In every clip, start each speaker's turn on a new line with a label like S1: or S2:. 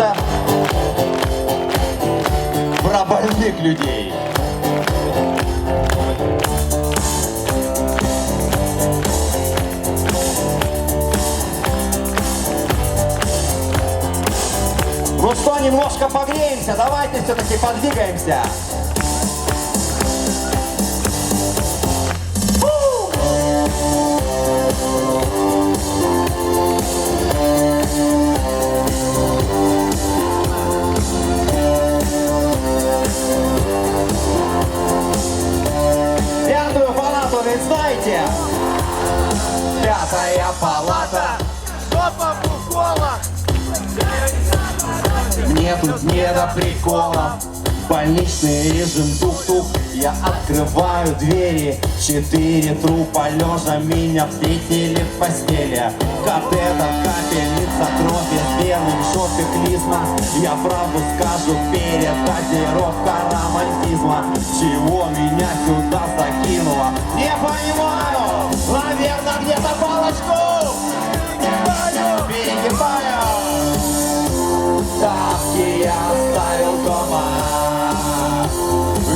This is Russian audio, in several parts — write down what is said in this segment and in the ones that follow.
S1: же про больных людей. Ну что, немножко погреемся, давайте все-таки подвигаемся. Пятую палату ведь знаете? Пятая палата.
S2: Жопа в уколах.
S1: Мне тут не до приколов. Больничный режим тук-тук. Я открываю двери. 4 трупа лежа меня встретили в постели. Катетер, капельница, кровь, вены, шофик, клизма. Я правду скажу, передозировка романтизма. Чего меня сюда закинуло? Не понимаю. Наверное, где-то палочку перегибаю. Тапки я оставил дома.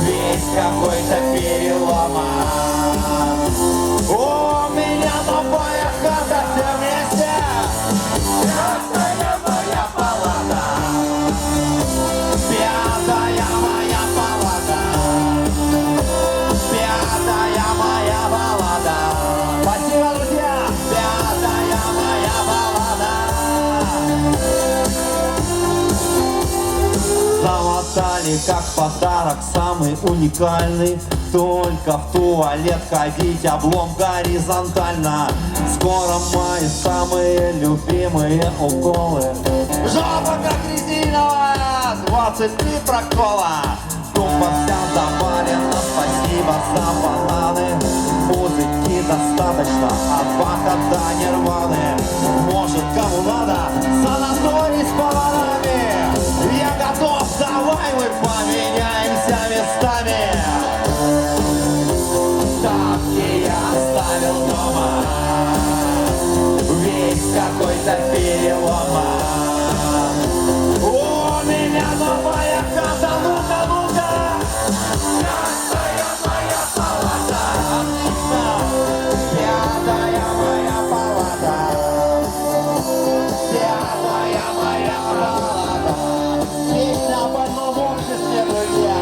S1: Весь какой-то перелома. У меня новая хата, все вместе. Пятая моя палата. Пятая моя палата. Пятая моя палата. Спасибо, друзья. Пятая моя палата. Замотали как подарок, самый уникальный. Только в туалет ходить, облом горизонтально. Скоро мои самые любимые уколы. Жопа как резиновая, 23 прокола. Тупо вся завалена, спасибо за бананы. Музыки достаточно, от Баха до Нирваны. Может, кому надо, санаторий с поварами. Я готов, давай мы поменяемся местами. Тапки я оставил дома. Весь какой-то перелома. У меня новая хата, ну-ка, ну-ка. Пятая моя палата. Отлично. Пятая моя палата. Пятая моя палата. Песня об одном обществе, друзья.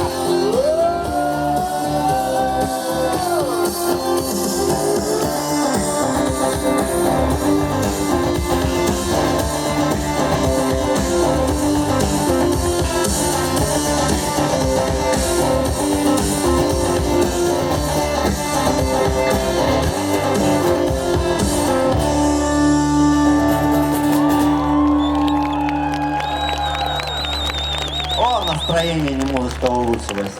S1: О, настроение немножечко улучшилось.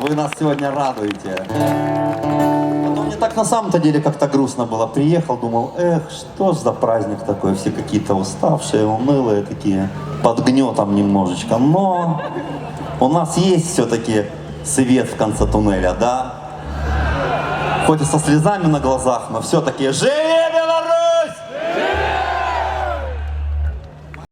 S1: Вы нас сегодня радуете. А то мне так на самом-то деле как-то грустно было. Приехал, думал, эх, что ж за праздник такой. Все какие-то уставшие, унылые такие, под гнетом немножечко. Но у нас есть все-таки свет в конце туннеля, да? Хоть и со слезами на глазах, но все-таки живем!